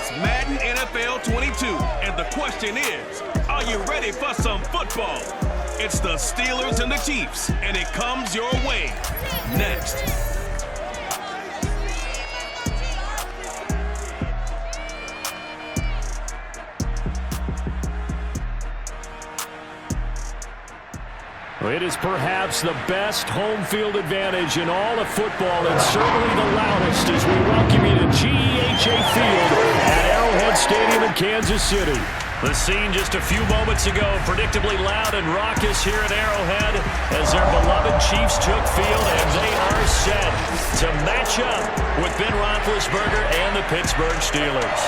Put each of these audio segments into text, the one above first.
It's Madden NFL 22, and the question is, are you ready for some football? It's the Steelers and the Chiefs, and it comes your way next. It is perhaps the best home field advantage in all of football, and certainly the loudest as we welcome you to GEHA Field at Arrowhead Stadium in Kansas City. The scene just a few moments ago, predictably loud and raucous here at Arrowhead as their beloved Chiefs took field, and they are set to match up with Ben Roethlisberger and the Pittsburgh Steelers.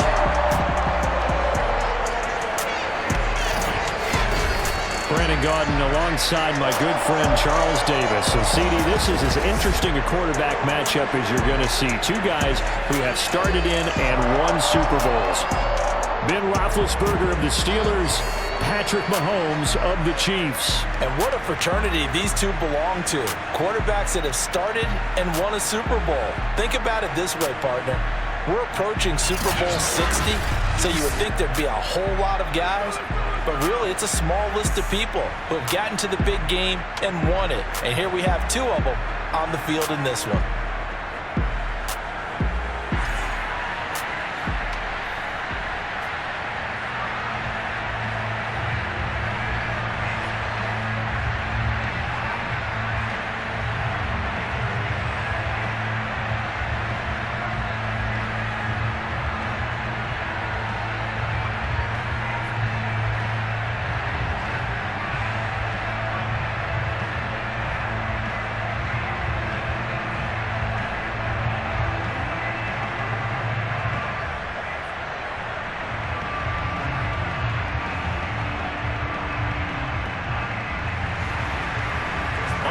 Brandon Gaudin alongside my good friend Charles Davis. So, CD, this is as interesting a quarterback matchup as you're going to see. Two guys who have started in and won Super Bowls. Ben Roethlisberger of the Steelers, Patrick Mahomes of the Chiefs. And what a fraternity these two belong to. Quarterbacks that have started and won a Super Bowl. Think about it this way, partner. We're approaching Super Bowl 60, so you would think there'd be a whole lot of guys. But really, it's a small list of people who have gotten to the big game and won it. And here we have two of them on the field in this one.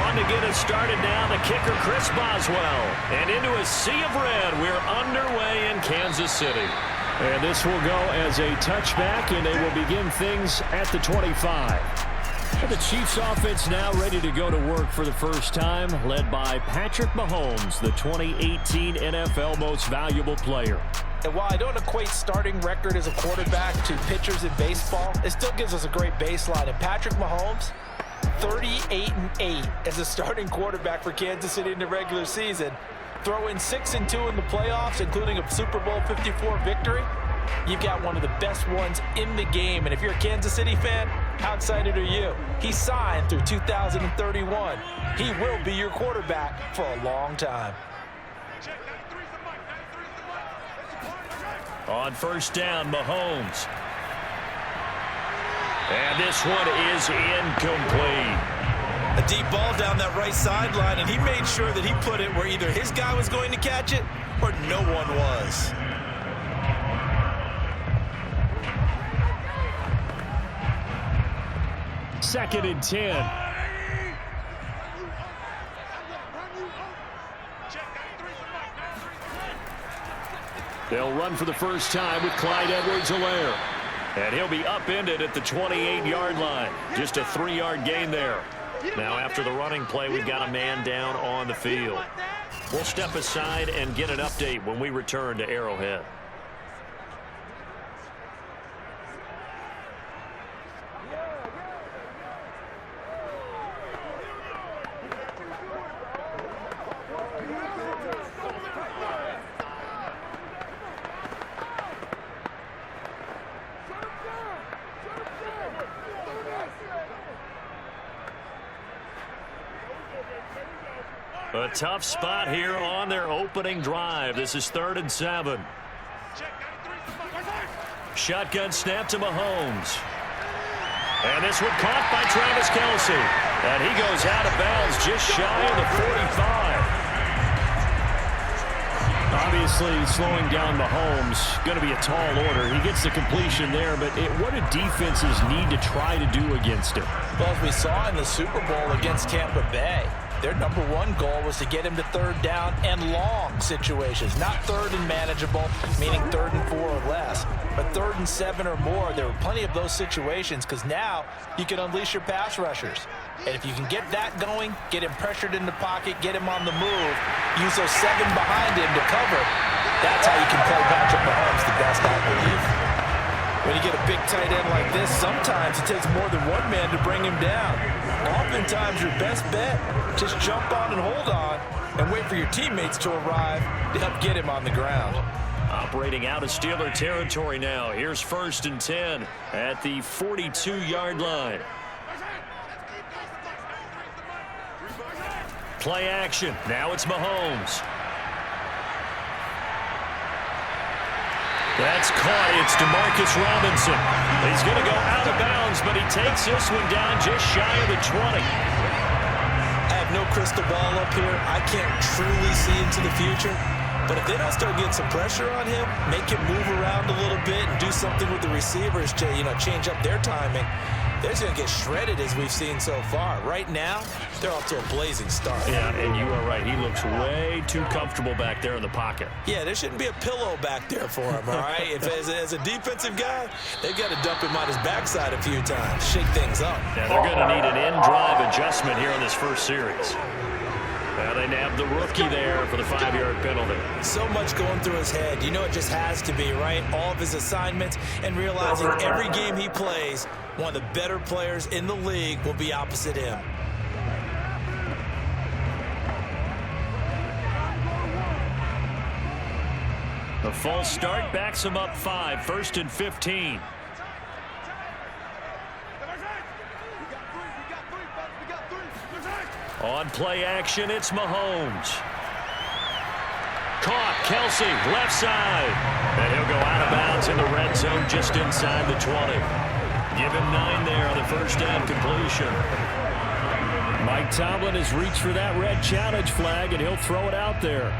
To get us started now, the kicker Chris Boswell. And into a sea of red, we're underway in Kansas City. And this will go as a touchback, and they will begin things at the 25. And the Chiefs offense now ready to go to work for the first time, led by Patrick Mahomes, the 2018 NFL Most Valuable Player. And while I don't equate starting record as a quarterback to pitchers in baseball, it still gives us a great baseline. And Patrick Mahomes, 38-8 as a starting quarterback for Kansas City in the regular season. Throw in 6-2 in the playoffs, including a Super Bowl 54 victory. You've got one of the best ones in the game. And if you're a Kansas City fan, how excited are you? He signed through 2031. He will be your quarterback for a long time. On first down, Mahomes. And this one is incomplete. A deep ball down that right sideline, and he made sure that he put it where either his guy was going to catch it or no one was. Second and 10. They'll run for the first time with Clyde Edwards-Helaire. And he'll be upended at the 28-yard line. Just a 3-yard gain there. Now after the running play, we've got a man down on the field. We'll step aside and get an update when we return to Arrowhead. A tough spot here on their opening drive. This is 3rd and 7. Shotgun snap to Mahomes. And this one caught by Travis Kelce. And he goes out of bounds just shy of the 45. Obviously, slowing down Mahomes, going to be a tall order. He gets the completion there, but what do defenses need to try to do against him? Well, as we saw in the Super Bowl against Tampa Bay, their number one goal was to get him to 3rd down and long situations. Not 3rd and manageable, meaning 3rd and 4 or less, but 3rd and 7 or more. There were plenty of those situations because now you can unleash your pass rushers. And if you can get that going, get him pressured in the pocket, get him on the move, use those 7 behind him to cover, That's how you can play Patrick Mahomes the best, I believe. When you get a big tight end like this, sometimes it takes more than one man to bring him down. Oftentimes, your best bet, just jump on and hold on and wait for your teammates to arrive to help get him on the ground. Operating out of Steeler territory now. Here's 1st and 10 at the 42-yard line. Play action. Now it's Mahomes. That's caught. It's DeMarcus Robinson. He's going to go out of bounds, but he takes this one down just shy of the 20. I have no crystal ball up here. I can't truly see into the future. But if they don't start getting some pressure on him, make him move around a little bit and do something with the receivers to, change up their timing, they're just going to get shredded as we've seen so far. Right now, they're off to a blazing start. Yeah, and you are right. He looks way too comfortable back there in the pocket. Yeah, there shouldn't be a pillow back there for him, all right? As a defensive guy, they've got to dump him on his backside a few times, shake things up. Yeah, they're going to need an in-drive adjustment here on this first series. Well, they nabbed the rookie there for the 5-yard penalty. So much going through his head. It just has to be, right? All of his assignments and realizing every game he plays, one of the better players in the league will be opposite him. The false start backs him up 5, 1st and 15. On play action, it's Mahomes. Caught, Kelsey, left side. And he'll go out of bounds in the red zone just inside the 20. Give him 9 there on the first down completion. Mike Tomlin has reached for that red challenge flag, and he'll throw it out there.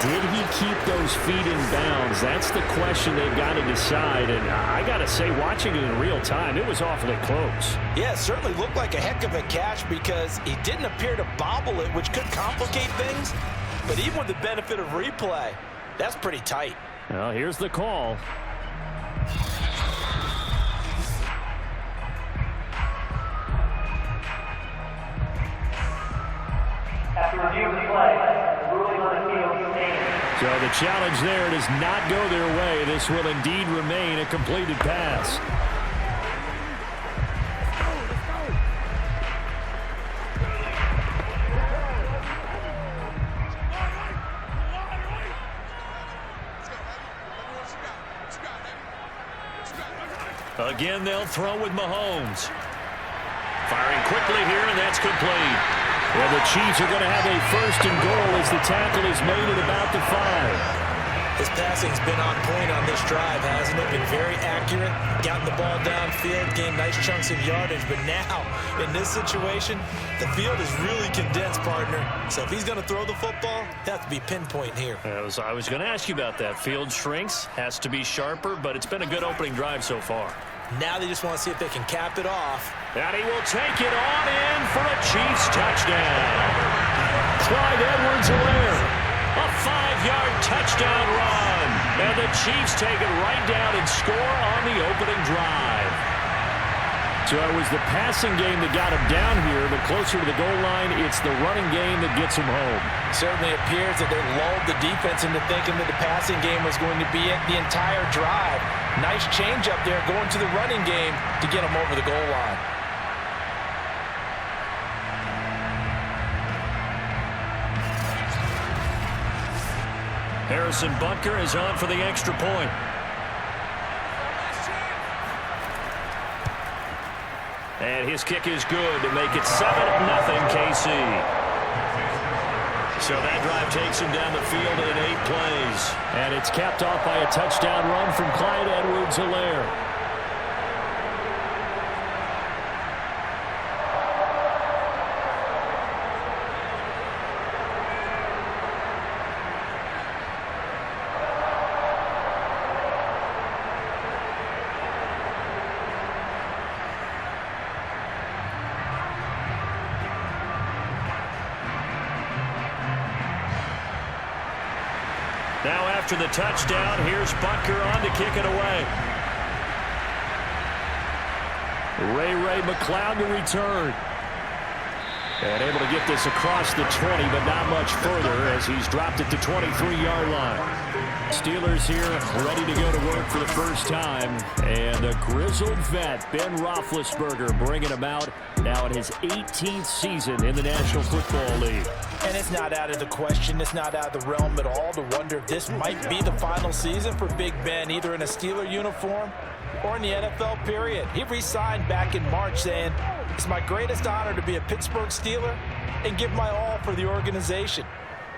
Did he keep those feet in bounds? That's the question they've got to decide. And I got to say, watching it in real time, it was awfully close. Yeah, it certainly looked like a heck of a catch because he didn't appear to bobble it, which could complicate things. But even with the benefit of replay, that's pretty tight. Well, here's the call. After review of the play, ruling on the field standing. So the challenge there does not go their way. This will indeed remain a completed pass. Again, they'll throw with Mahomes. Firing quickly here, and that's complete. Well, the Chiefs are going to have a 1st and goal as the tackle is made at about the 5. His passing's been on point on this drive, hasn't it? Been very accurate, gotten the ball downfield, gained nice chunks of yardage. But now, in this situation, the field is really condensed, partner. So if he's going to throw the football, it has to be pinpoint here. I was going to ask you about that. Field shrinks, has to be sharper, but it's been a good opening drive so far. Now they just want to see if they can cap it off. And he will take it on in for a Chiefs touchdown. Clyde Edwards-Helaire. A 5-yard touchdown run. And the Chiefs take it right down and score on the opening drive. So it was the passing game that got him down here, but closer to the goal line, it's the running game that gets him home. Certainly appears that they lulled the defense into thinking that the passing game was going to be it the entire drive. Nice change up there going to the running game to get him over the goal line. Harrison Butker is on for the extra point. And his kick is good to make it 7-0 KC. So that drive takes him down the field in 8 plays. And it's capped off by a touchdown run from Clyde Edwards-Helaire. Now after the touchdown, here's Butker on to kick it away. Ray McCloud to return. And able to get this across the 20, but not much further as he's dropped it to 23-yard line. Steelers here ready to go to work for the first time. And a grizzled vet, Ben Roethlisberger, bringing him out now in his 18th season in the National Football League. And it's not out of the question, it's not out of the realm at all to wonder if this might be the final season for Big Ben, either in a Steeler uniform or in the NFL period. He re-signed back in March saying, "It's my greatest honor to be a Pittsburgh Steeler and give my all for the organization."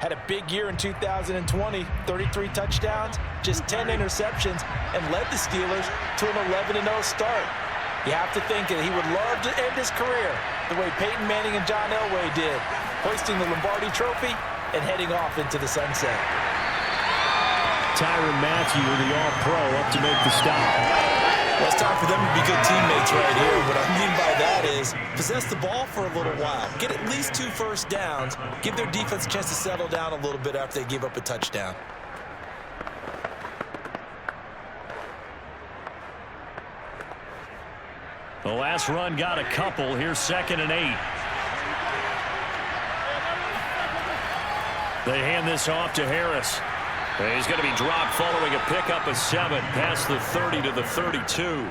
Had a big year in 2020, 33 touchdowns, just 10 interceptions, and led the Steelers to an 11-0 start. You have to think that he would love to end his career the way Peyton Manning and John Elway did, hoisting the Lombardi Trophy and heading off into the sunset. Tyrann Mathieu, the All-Pro, up to make the stop. Well, it's time for them to be good teammates right here. What I mean by that is possess the ball for a little while. Get at least 2 first downs. Give their defense a chance to settle down a little bit after they give up a touchdown. The last run got a couple. Here's 2nd and 8. They hand this off to Harris. He's going to be dropped following a pickup of 7 past the 30 to the 32.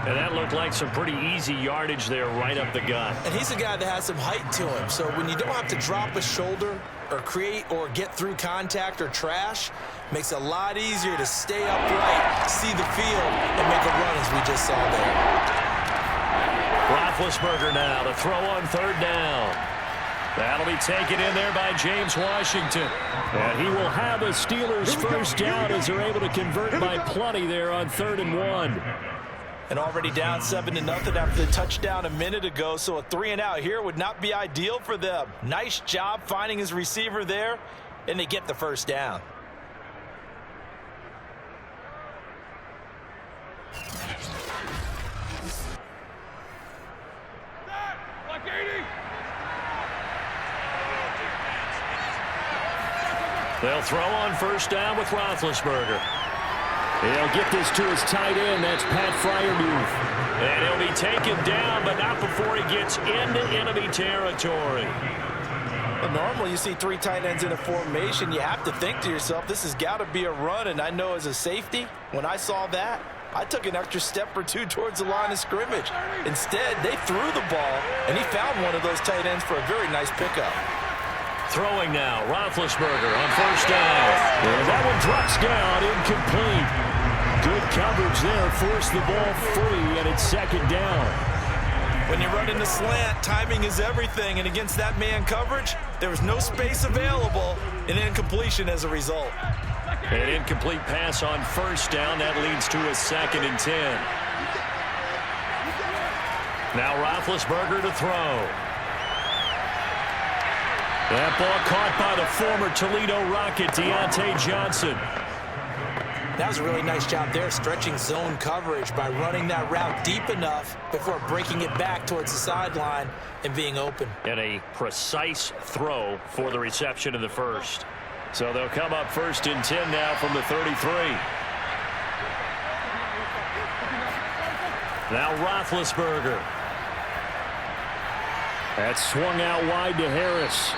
And that looked like some pretty easy yardage there right up the gut. And he's a guy that has some height to him. So when you don't have to drop a shoulder or create or get through contact or trash, makes it a lot easier to stay upright, see the field, and make a run as we just saw there. Roethlisberger now to throw on 3rd down. That'll be taken in there by James Washington. And he will have a Steelers first down as they're able to convert by plenty there on 3rd and 1. And already down 7-0 after the touchdown a minute ago, so a 3-and-out here would not be ideal for them. Nice job finding his receiver there, and they get the first down. They'll throw on first down with Roethlisberger. He'll get this to his tight end. That's Pat Freiermuth. And he'll be taken down, but not before he gets into enemy territory. Well, normally you see 3 tight ends in a formation. You have to think to yourself, this has got to be a run. And I know as a safety, when I saw that, I took an extra step or 2 towards the line of scrimmage. Instead, they threw the ball, and he found one of those tight ends for a very nice pickup. Throwing now, Roethlisberger on first down. And that one drops down, incomplete. Good coverage there, forced the ball free, and it's 2nd down. When you run in the slant, timing is everything, and against that man coverage, there was no space available, and incompletion as a result. An incomplete pass on first down, that leads to a 2nd and 10. Now Roethlisberger to throw. That ball caught by the former Toledo Rocket, Deontay Johnson. That was a really nice job there, stretching zone coverage by running that route deep enough before breaking it back towards the sideline and being open. And a precise throw for the reception in the first. So they'll come up 1st and 10 now from the 33. Now Roethlisberger. That's swung out wide to Harris.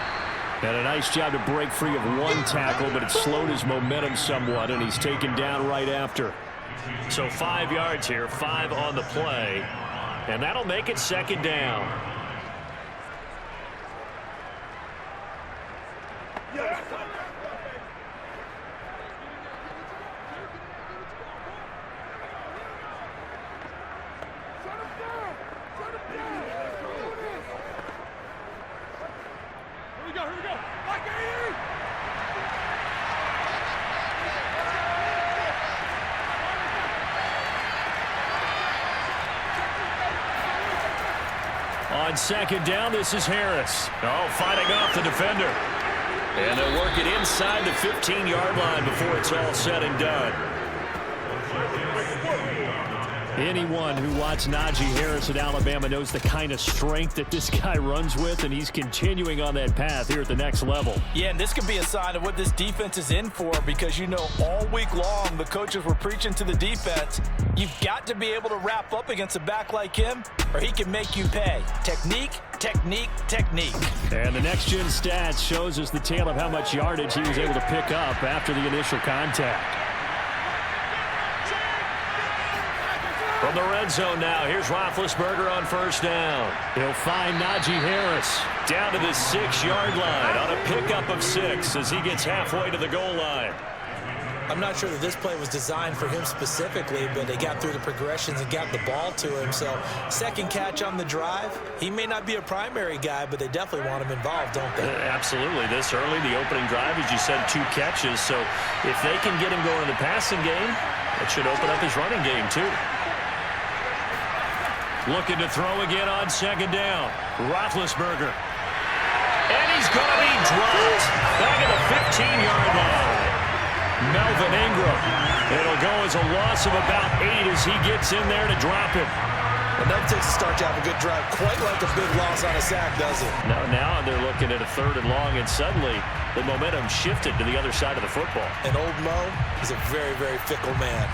And a nice job to break free of 1 tackle, but it slowed his momentum somewhat, and he's taken down right after. So 5 yards here, 5 on the play, and that'll make it 2nd down. On 2nd down, this is Harris. Oh, fighting off the defender. And they'll work it inside the 15-yard line before it's all said and done. Anyone who watched Najee Harris at Alabama knows the kind of strength that this guy runs with, and he's continuing on that path here at the next level. Yeah, and this could be a sign of what this defense is in for, because you know all week long the coaches were preaching to the defense, you've got to be able to wrap up against a back like him or he can make you pay. Technique technique, technique. And the next-gen stats shows us the tale of how much yardage he was able to pick up after the initial contact. From the red zone now, here's Roethlisberger on first down. He'll find Najee Harris down to the 6-yard line on a pickup of 6 as he gets halfway to the goal line. I'm not sure that this play was designed for him specifically, but they got through the progressions and got the ball to him. So second catch on the drive. He may not be a primary guy, but they definitely want him involved, don't they? Absolutely. This early, the opening drive, as you said, 2 catches. So if they can get him going in the passing game, it should open up his running game too. Looking to throw again on second down. Roethlisberger. And he's going to be dropped back at the 15-yard line. Melvin Ingram. It'll go as a loss of about 8 as he gets in there to drop it. It never takes a start to have a good drive, quite like a big loss on a sack, does it? Now they're looking at a 3rd and long, and suddenly the momentum shifted to the other side of the football. And old Mo is a very, very fickle man.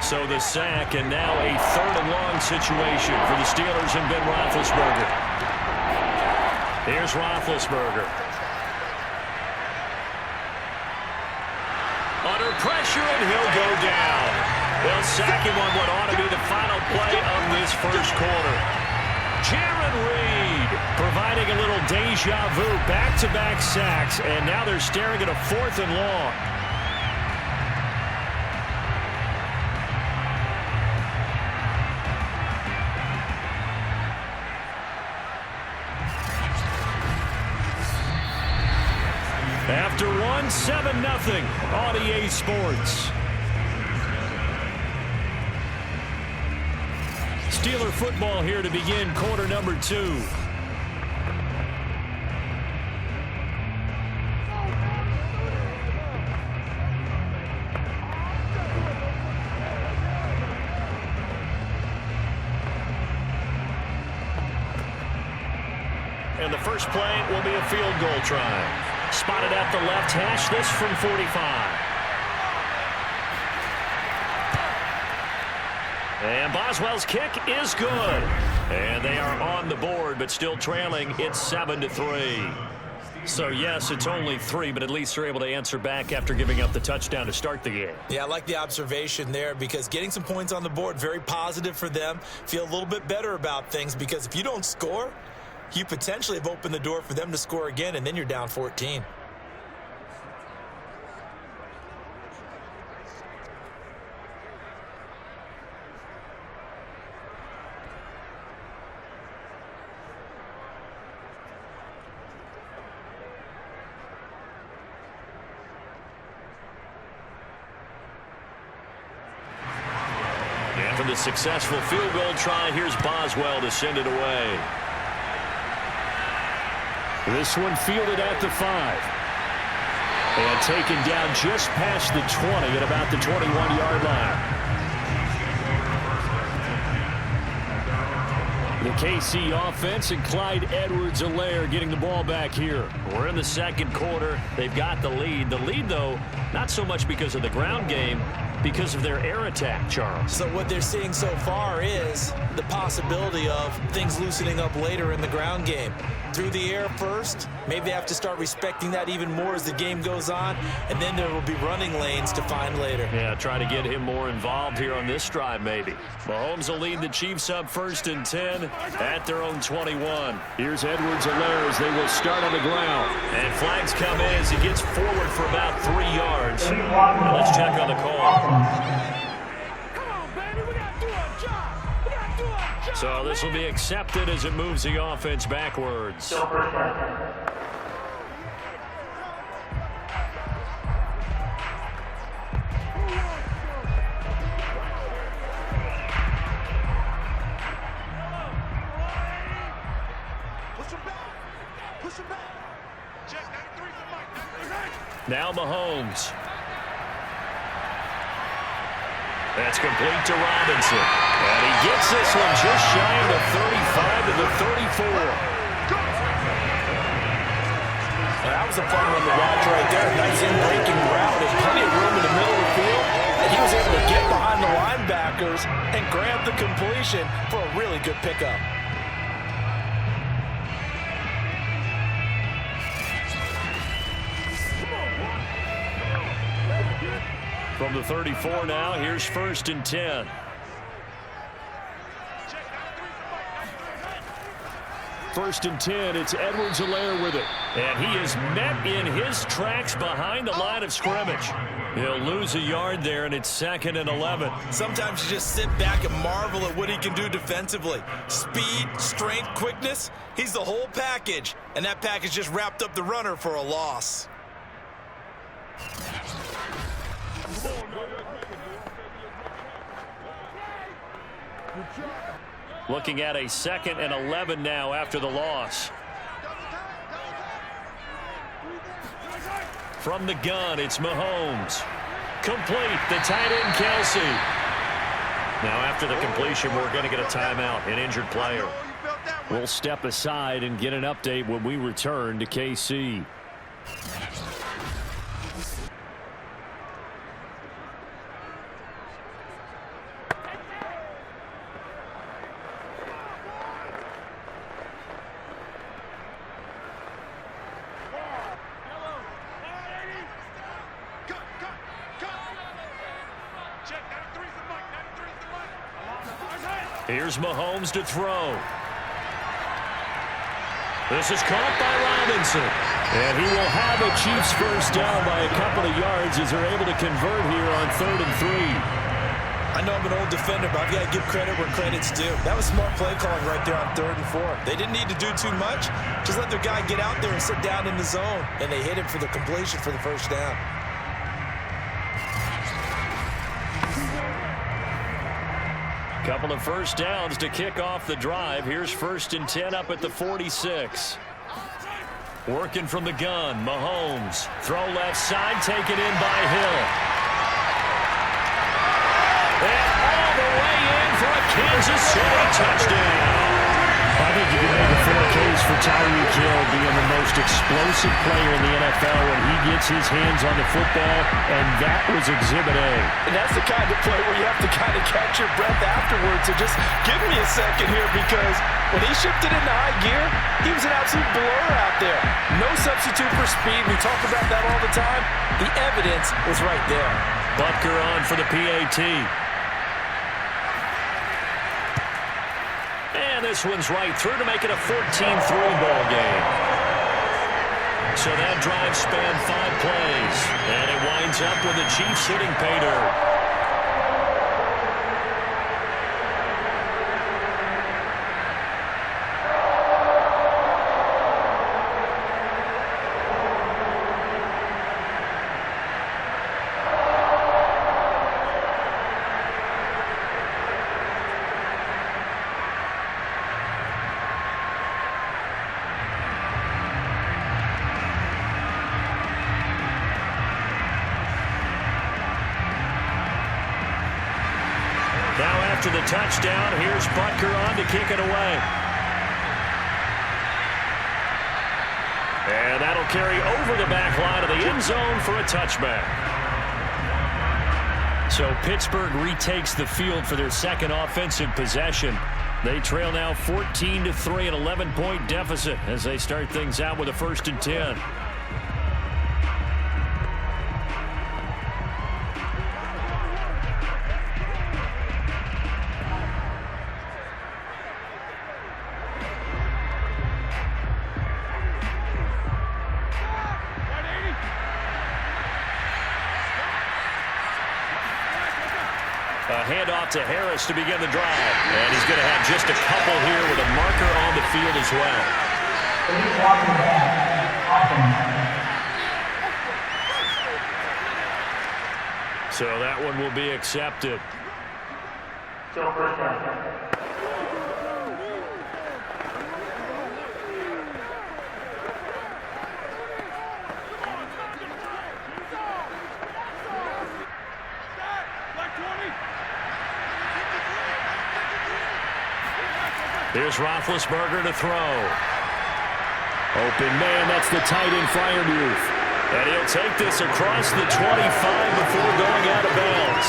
So the sack, and now a 3rd and long situation for the Steelers and Ben Roethlisberger. Here's Roethlisberger. Under pressure, and he'll go down. They'll sack him on what ought to be the final play of this first quarter. Jaron Reed providing a little deja vu, back-to-back sacks, and now they're staring at a 4th and long. After 1, 7-0 on EA Sports. Steeler football here to begin quarter number 2. And the first play will be a field goal try. Spotted at the left hash, this from 45. And Boswell's kick is good. And they are on the board, but still trailing. It's 7-3. So, yes, it's only 3, but at least they're able to answer back after giving up the touchdown to start the game. Yeah, I like the observation there because getting some points on the board, very positive for them. Feel a little bit better about things because if you don't score, you potentially have opened the door for them to score again, and then you're down 14. After the successful field goal try, here's Boswell to send it away. This one fielded at the 5. And taken down just past the 20 at about the 21-yard line. The KC offense and Clyde Edwards-Helaire getting the ball back here. We're in the second quarter. They've got the lead. The lead, though, not so much because of the ground game, because of their air attack, Charles. So what they're seeing so far is the possibility of things loosening up later in the ground game. Through the air first, maybe they have to start respecting that even more as the game goes on, and then there will be running lanes to find later. Yeah, try to get him more involved here on this drive, maybe. Mahomes will lead the Chiefs up 1st and 10 at their own 21. Here's Edwards-Helaire as they will start on the ground. And flags come in as he gets forward for about 3 yards. Now let's check on the call. So this will be accepted as it moves the offense backwards. Now Mahomes. That's complete to Robinson. And he gets this one just shy of the 35 to the 34. That was a fun one to watch right there. Nice in-breaking route. There's plenty of room in the middle of the field. And he was able to get behind the linebacker blockers and grabbed the completion for a really good pickup. From the 34 now, here's 1st and 10. First and 10, it's Edwards-Helaire with it. And he is met in his tracks behind the line of scrimmage. He'll lose a yard there, and it's 2nd and 11. Sometimes you just sit back and marvel at what he can do defensively. Speed, strength, quickness, he's the whole package. And that package just wrapped up the runner for a loss. Looking at a 2nd and 11 now after the loss. From the gun, it's Mahomes. Complete, the tight end, Kelsey. Now after the completion, we're going to get a timeout, an injured player. We'll step aside and get an update when we return to KC. Here's Mahomes to throw. This is caught by Robinson. And he will have a Chiefs first down by a couple of yards as they're able to convert here on 3rd and 3. I know I'm an old defender, but I've got to give credit where credit's due. That was smart play calling right there on 3rd and 4. They didn't need to do too much. Just let their guy get out there and sit down in the zone. And they hit him for the completion for the first down. Couple of first downs to kick off the drive. Here's 1st and 10 up at the 46. Working from the gun, Mahomes. Throw left side, taken in by Hill. And all the way in for a Kansas City touchdown. I think you can make a fair case for Tyreek Hill being the most explosive player in the NFL when he gets his hands on the football, and that was Exhibit A. And that's the kind of play where you have to kind of catch your breath afterwards. So just give me a second here, because when he shifted into high gear, he was an absolute blur out there. No substitute for speed. We talk about that all the time. The evidence was right there. Butker on for the PAT. And this one's right through to make it a 14-3 ball game. So that drive spanned 5 plays. And it winds up with the Chiefs hitting pay dirt. To the touchdown, here's Butker on to kick it away. And that'll carry over the back line of the end zone for a touchback. So Pittsburgh retakes the field for their second offensive possession. They trail now 14-3, an 11-point deficit as they start things out with a 1st and 10. A handoff to Harris to begin the drive. And he's going to have just a couple here with a marker on the field as well. So that one will be accepted. Still first down. Here's Roethlisberger to throw. Open man, that's the tight end Freiermuth. And he'll take this across the 25 before going out of bounds.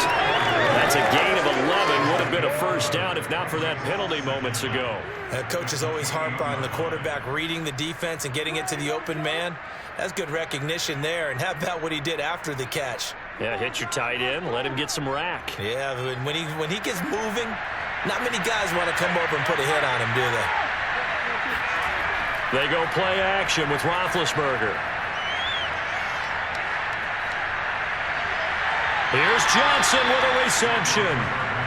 That's a gain of 11 been a first down if not for that penalty moments ago. Coaches always harp on the quarterback reading the defense and getting it to the open man. That's good recognition there. And how about what he did after the catch? Yeah, hit your tight end, let him get some rack. Yeah, when he gets moving, not many guys want to come over and put a hit on him, do they? They go play action with Roethlisberger. Here's Johnson with a reception.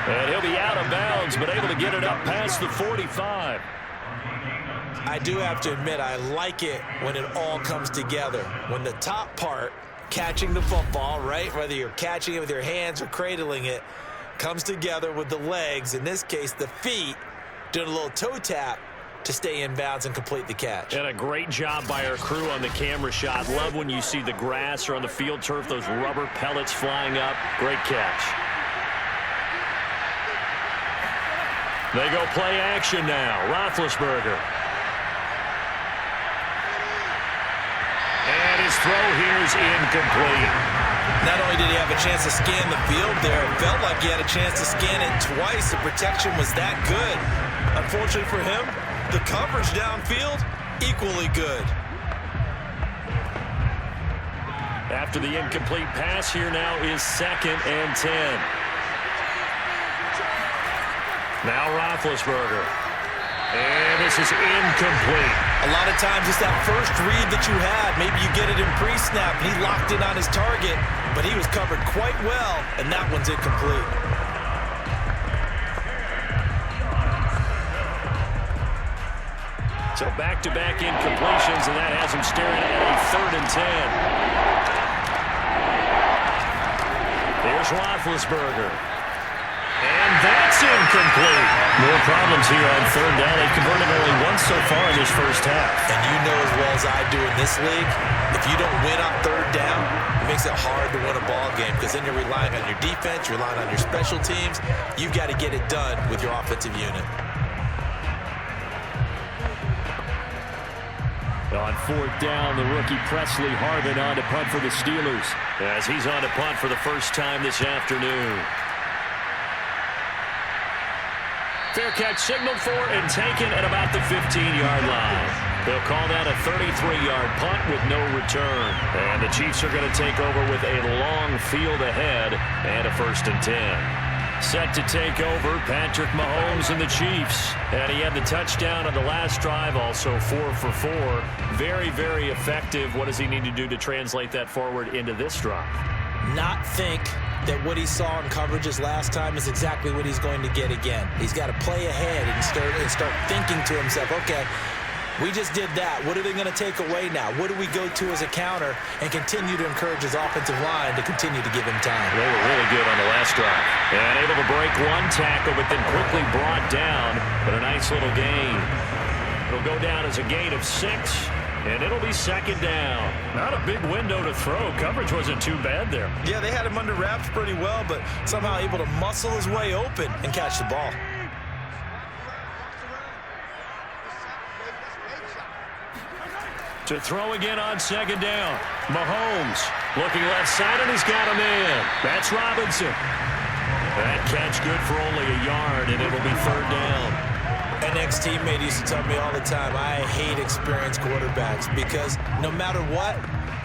And he'll be out of bounds, but able to get it up past the 45. I do have to admit, I like it when it all comes together. When the top part, catching the football, right, whether you're catching it with your hands or cradling it, comes together with the legs, in this case the feet, doing a little toe tap to stay in bounds and complete the catch. And a great job by our crew on the camera shot. Love when you see the grass or on the field turf, those rubber pellets flying up. Great catch. They go play action now. Roethlisberger. And his throw here is incomplete. Not only did he have a chance to scan the field there, it felt like he had a chance to scan it twice. The protection was that good. Unfortunately for him, the coverage downfield, equally good. After the incomplete pass, here now is 2nd and 10. Now Roethlisberger. And this is incomplete. A lot of times it's that first read that you had. Maybe you get it in pre-snap, and he locked in on his target, but he was covered quite well, and that one's incomplete. So back-to-back incompletions, and that has him staring at a 3rd and 10. There's Roethlisberger. And that's incomplete. More problems here on 3rd down. They've converted only once so far in this first half. And you know as well as I do in this league, if you don't win on 3rd down, it makes it hard to win a ball game because then you're relying on your defense, you're relying on your special teams. You've got to get it done with your offensive unit. On 4th down, the rookie Presley Harvin on to punt for the Steelers as he's on to punt for the first time this afternoon. Fair catch signaled for and taken at about the 15-yard line. They'll call that a 33-yard punt with no return. And the Chiefs are going to take over with a long field ahead and a 1st and 10. Set to take over, Patrick Mahomes and the Chiefs. And he had the touchdown on the last drive, also 4 for 4. Very, very effective. What does he need to do to translate that forward into this drive? Not think that what he saw in coverages last time is exactly what he's going to get again. He's got to play ahead and start thinking to himself, okay, we just did that. What are they going to take away now? What do we go to as a counter? And continue to encourage his offensive line to continue to give him time. They were really good on the last drive. And able to break one tackle, but then quickly brought down. But a nice little gain. It'll go down as a gain of 6, and it'll be 2nd down. Not a big window to throw. Coverage wasn't too bad there. Yeah, they had him under wraps pretty well, but somehow able to muscle his way open and catch the ball. To throw again on 2nd down. Mahomes looking left side, and he's got a man. That's Robinson. That catch good for only a yard, and it'll be 3rd down. An ex-teammate used to tell me all the time, I hate experienced quarterbacks because no matter what,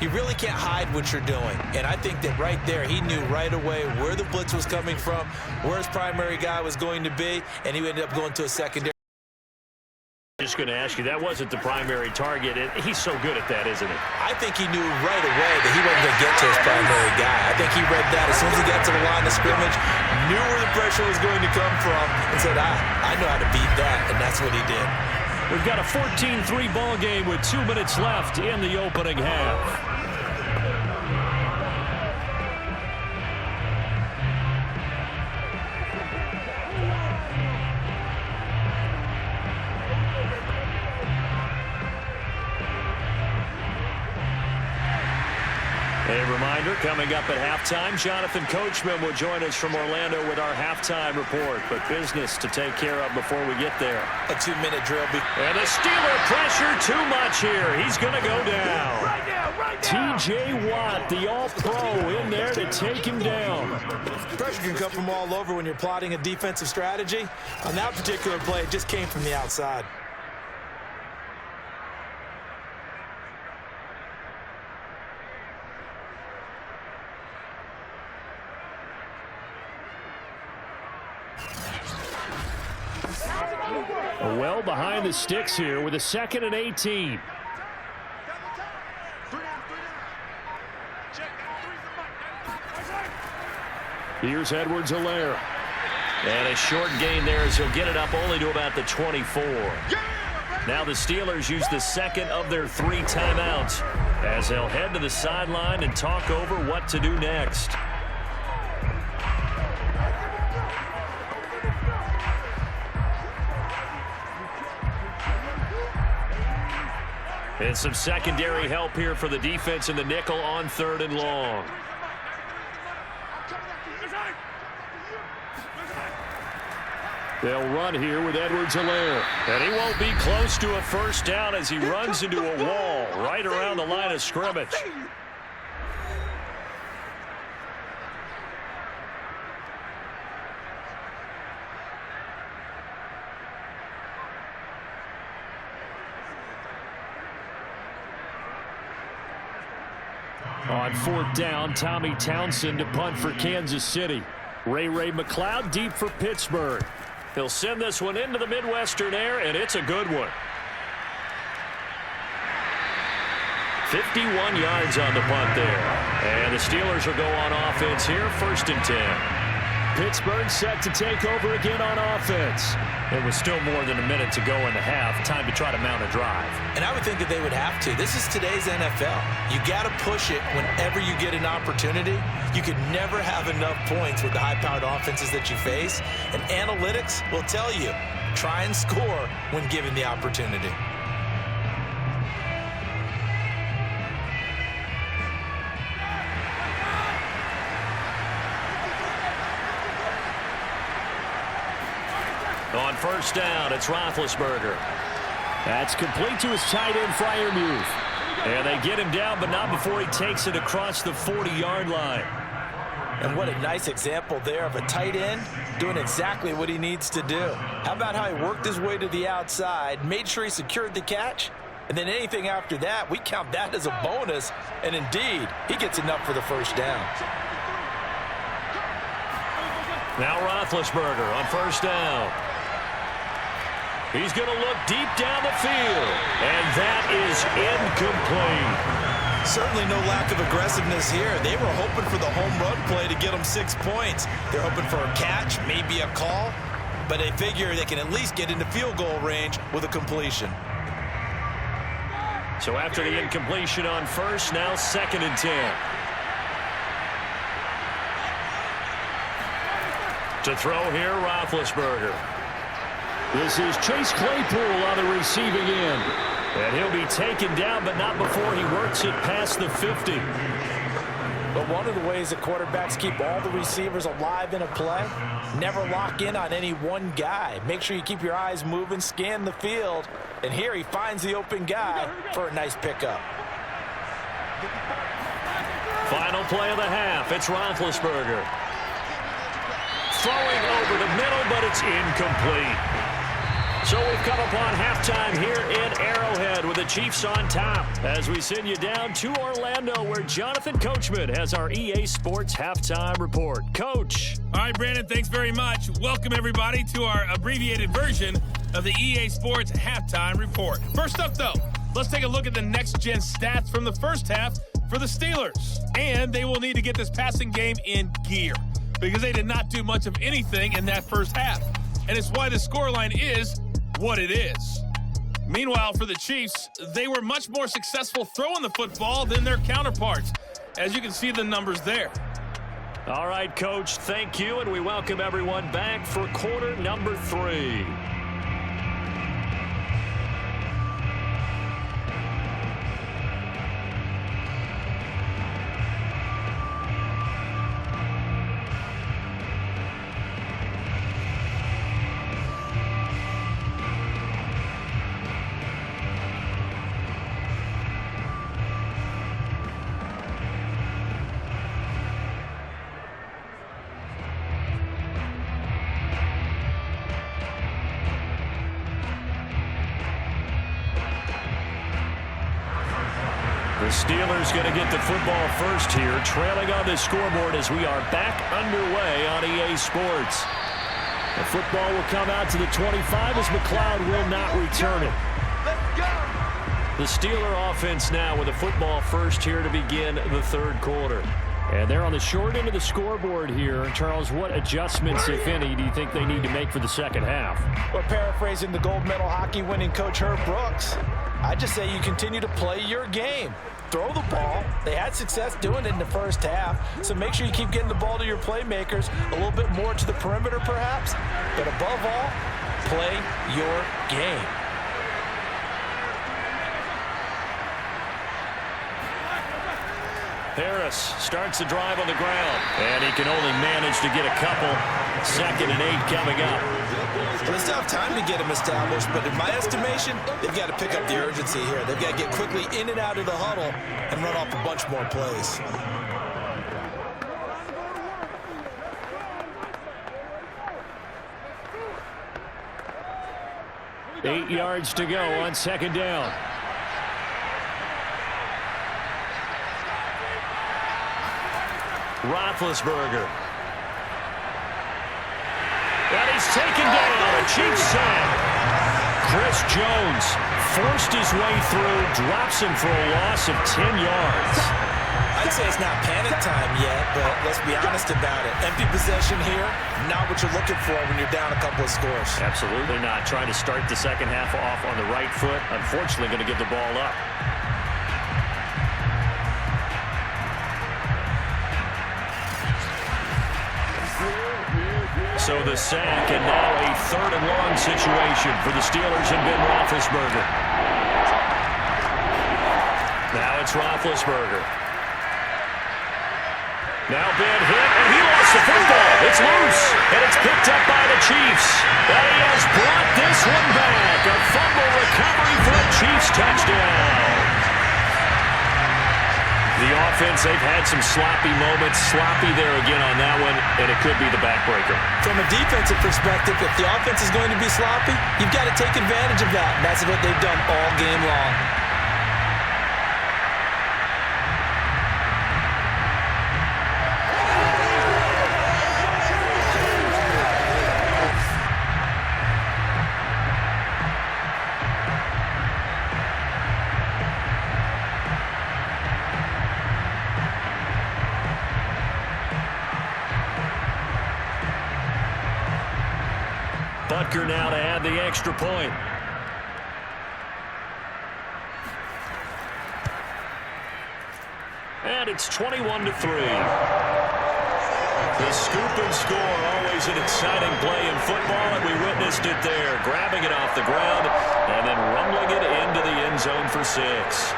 you really can't hide what you're doing. And I think that right there, he knew right away where the blitz was coming from, where his primary guy was going to be, and he ended up going to a secondary. Just going to ask you, that wasn't the primary target. He's so good at that, isn't he? I think he knew right away that he wasn't going to get to his primary guy. I think he read that as soon as he got to the line of scrimmage, knew where the pressure was going to come from, and said, I know how to beat that, and that's what he did. We've got a 14-3 ball game with 2 minutes left in the opening half. A reminder reminder, coming up at halftime, Jonathan Coachman will join us from Orlando with our halftime report. But business to take care of before we get there. A 2-minute drill. And the Steeler pressure too much here. He's going to go down. Right now. T.J. Watt, the all-pro, in there to take him down. Pressure can come from all over when you're plotting a defensive strategy. On that particular play, it just came from the outside. Well behind the sticks here with a 2nd and 18. Here's Edwards-Helaire. And a short gain there as he'll get it up only to about the 24. Now the Steelers use the 2nd of their 3 timeouts as they'll head to the sideline and talk over what to do next. And some secondary help here for the defense in the nickel on 3rd and long. They'll run here with Edwards-Helaire. And he won't be close to a first down as he runs into a wall right around the line of scrimmage. On 4th down, Tommy Townsend to punt for Kansas City. Ray McLeod deep for Pittsburgh. He'll send this one into the Midwestern air, and it's a good one. 51 yards on the punt there. And the Steelers will go on offense here, 1st and 10. Pittsburgh set to take over again on offense. It was still more than a minute to go in the half. Time to try to mount a drive. And I would think that they would have to. This is today's NFL. You got to push it whenever you get an opportunity. You could never have enough points with the high-powered offenses that you face. And analytics will tell you, try and score when given the opportunity. On 1st down, it's Roethlisberger. That's complete to his tight end, Freiermuth. And they get him down, but not before he takes it across the 40-yard line. And what a nice example there of a tight end doing exactly what he needs to do. How about how he worked his way to the outside, made sure he secured the catch, and then anything after that, we count that as a bonus. And indeed, he gets enough for the first down. Now Roethlisberger on 1st down. He's going to look deep down the field, and that is incomplete. Certainly no lack of aggressiveness here. They were hoping for the home run play to get them 6 points. They're hoping for a catch, maybe a call, but they figure they can at least get into field goal range with a completion. So after the incompletion on 1st, now 2nd and 10. To throw here, Roethlisberger. This is Chase Claypool on the receiving end. And he'll be taken down, but not before he works it past the 50. But one of the ways that quarterbacks keep all the receivers alive in a play, never lock in on any one guy. Make sure you keep your eyes moving, scan the field. And here he finds the open guy for a nice pickup. Final play of the half. It's Roethlisberger. Throwing over the middle, but it's incomplete. So we've come upon halftime here in Arrowhead with the Chiefs on top as we send you down to Orlando where Jonathan Coachman has our EA Sports halftime report. Coach. All right, Brandon, thanks very much. Welcome, everybody, to our abbreviated version of the EA Sports halftime report. First up, though, let's take a look at the next-gen stats from the first half for the Steelers. And they will need to get this passing game in gear because they did not do much of anything in that first half. And it's why the scoreline is what it is. Meanwhile, for the Chiefs, they were much more successful throwing the football than their counterparts, as you can see the numbers there. All right, Coach, thank you, and we welcome everyone back for quarter number 3. The Steelers going to get the football first here, trailing on the scoreboard as we are back underway on EA Sports. The football will come out to the 25 as McLeod will not return it. The Steeler offense now with the football first here to begin the third quarter. And they're on the short end of the scoreboard here. Charles, what adjustments, if any, do you think they need to make for the second half? Well, paraphrasing the gold medal hockey winning coach Herb Brooks, I just say you continue to play your game. Throw the ball. They had success doing it in the first half, so make sure you keep getting the ball to your playmakers, a little bit more to the perimeter perhaps, but above all, play your game. Harris starts the drive on the ground, and he can only manage to get a couple. 2nd and 8 coming up. Well, they still have time to get him established, but in my estimation, they've got to pick up the urgency here. They've got to get quickly in and out of the huddle and run off a bunch more plays. Eight yards to go on 2nd down. Roethlisberger. And he's taken down. A cheap sack. Chris Jones forced his way through, drops him for a loss of 10 yards. I'd say it's not panic time yet, but let's be honest about it. Empty possession here, not what you're looking for when you're down a couple of scores. Absolutely not. Trying to start the second half off on the right foot. Unfortunately, going to give the ball up. So the sack, and now a 3rd and long situation for the Steelers and Ben Roethlisberger. Now it's Roethlisberger. Now Ben hit, and he lost the football. It's loose, and it's picked up by the Chiefs. And he has brought this one back. A fumble recovery for a Chiefs touchdown. The offense, they've had some sloppy moments. Sloppy there again on that one, and it could be the backbreaker. From a defensive perspective, if the offense is going to be sloppy, you've got to take advantage of that. And that's what they've done all game long. Butker now to add the extra point. And it's 21-3. The scoop and score, always an exciting play in football, and we witnessed it there. Grabbing it off the ground and then rumbling it into the end zone for 6.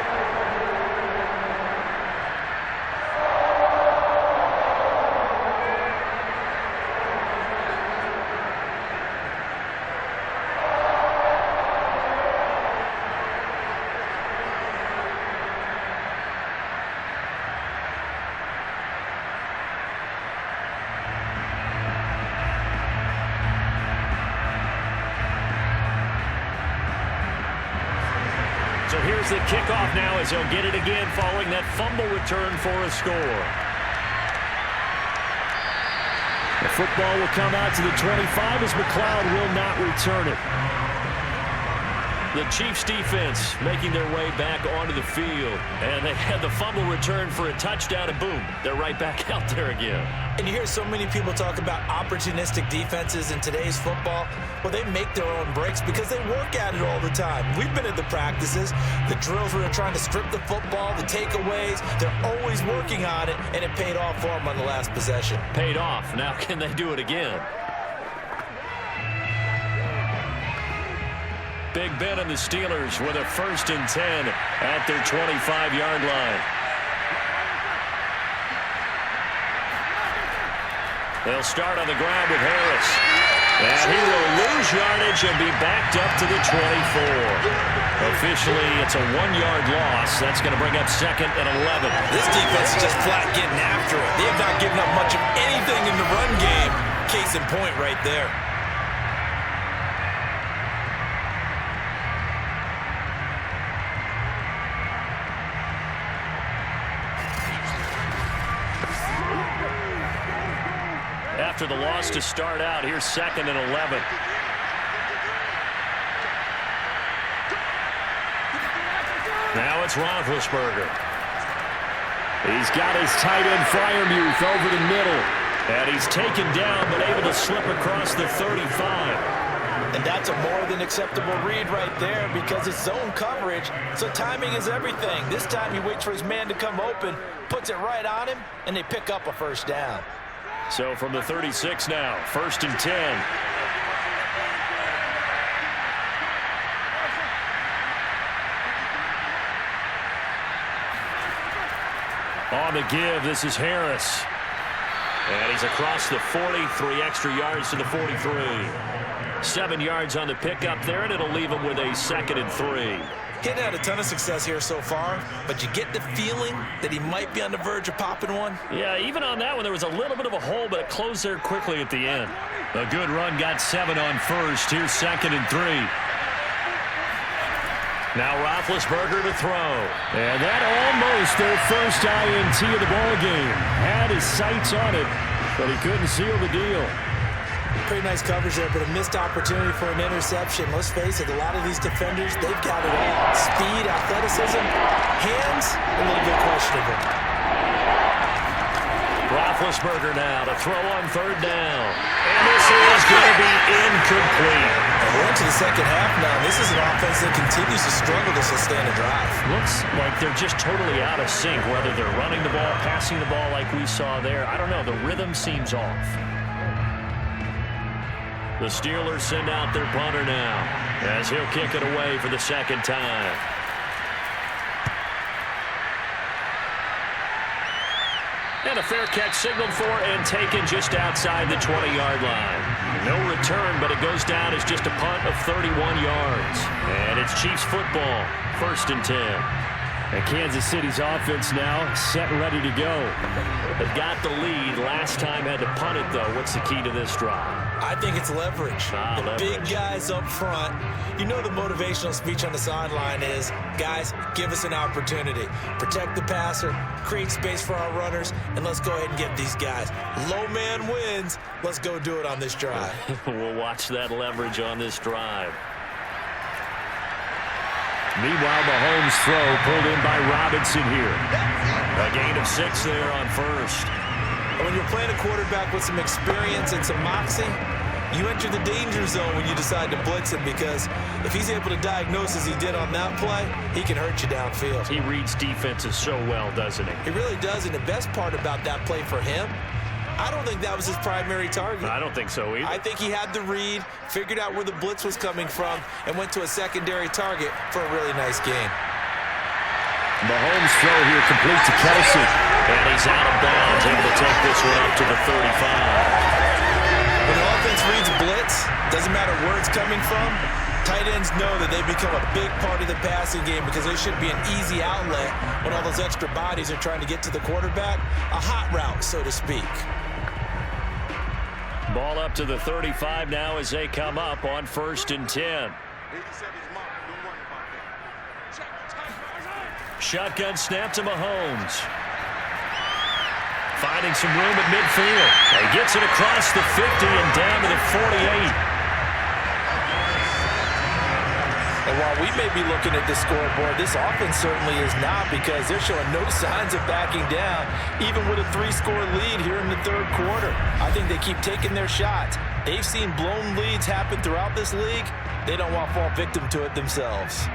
So here's the kickoff now as he'll get it again following that fumble return for a score. The football will come out to the 25 as McLeod will not return it. The Chiefs defense making their way back onto the field. And they had the fumble return for a touchdown, and boom, they're right back out there again. And you hear so many people talk about opportunistic defenses in today's football. Well, they make their own breaks because they work at it all the time. We've been at the practices, the drills where they're trying to strip the football, the takeaways. They're always working on it, and it paid off for them on the last possession. Paid off. Now can they do it again? Big Ben and the Steelers with a 1st and 10 at their 25-yard line. They'll start on the ground with Harris. And he will lose yardage and be backed up to the 24. Officially, it's a 1-yard loss. That's going to bring up 2nd and 11. This defense is just flat getting after it. They have not given up much of anything in the run game. Case in point right there. after the loss to start out. Here's 2nd and 11. Now it's Roethlisberger. He's got his tight end Freiermuth over the middle. And he's taken down but able to slip across the 35. And that's a more than acceptable read right there because it's zone coverage, so timing is everything. This time he waits for his man to come open, puts it right on him, and they pick up a first down. So from the 36 now, 1st and 10. On the give, this is Harris. And he's across the 40, 3 extra yards to the 43. 7 yards on the pickup there, and it'll leave him with a 2nd and 3. He hadn't had a ton of success here so far, but you get the feeling that he might be on the verge of popping one. Yeah, even on that one, there was a little bit of a hole, but it closed there quickly at the end. A good run got 7 on first. Here's 2nd and 3. Now Roethlisberger to throw. And that almost their first INT of the ball game. Had his sights on it, but he couldn't seal the deal. Pretty nice coverage there, but a missed opportunity for an interception. Let's face it, a lot of these defenders, they've got it all. Speed, athleticism, hands, a little bit questionable. Roethlisberger now to throw on 3rd down. And this is going to be incomplete. And we're into the second half now. This is an offense that continues to struggle to sustain a drive. Looks like they're just totally out of sync, whether they're running the ball, passing the ball like we saw there. I don't know. The rhythm seems off. The Steelers send out their punter now as he'll kick it away for the 2nd time. And a fair catch signaled for and taken just outside the 20-yard line. No return, but it goes down as just a punt of 31 yards. And it's Chiefs football, 1st and 10. And Kansas City's offense now set and ready to go. They've got the lead. Last time had to punt it, though. What's the key to this drive? I think it's leverage. The big guys up front. You know the motivational speech on the sideline is, guys, give us an opportunity. Protect the passer, create space for our runners, and let's go ahead and get these guys. Low man wins. Let's go do it on this drive. We'll watch that leverage on this drive. Meanwhile, Mahomes' throw pulled in by Robinson here. A gain of 6 there on first. And when you're playing a quarterback with some experience and some moxie, you enter the danger zone when you decide to blitz him, because if he's able to diagnose as he did on that play, he can hurt you downfield. He reads defenses so well, doesn't he? He really does, and the best part about that play for him, I don't think that was his primary target. I don't think so either. I think he had the read, figured out where the blitz was coming from, and went to a secondary target for a really nice gain. Mahomes' throw here complete to Kelsey. And he's out of bounds, able to take this one up to the 35. When the offense reads blitz, doesn't matter where it's coming from, tight ends know that they become a big part of the passing game because they should be an easy outlet when all those extra bodies are trying to get to the quarterback. A hot route, so to speak. Ball up to the 35 now as they come up on 1st and 10. Shotgun snap to Mahomes. Finding some room at midfield. He gets it across the 50 and down to the 48. And while we may be looking at the scoreboard, this offense certainly is not, because they're showing no signs of backing down, even with a 3-score lead here in the 3rd quarter. I think they keep taking their shots. They've seen blown leads happen throughout this league. They don't want to fall victim to it themselves.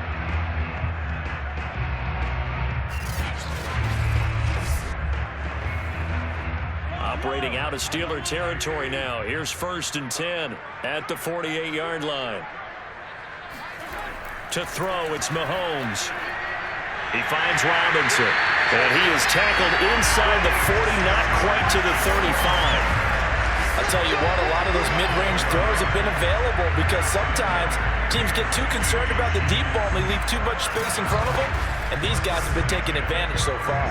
Operating out of Steeler territory now. Here's 1st and 10 at the 48-yard line. To throw, it's Mahomes. He finds Robinson. And he is tackled inside the 40, not quite to the 35. I'll tell you what, a lot of those mid-range throws have been available, because sometimes teams get too concerned about the deep ball and they leave too much space in front of them. And these guys have been taking advantage so far.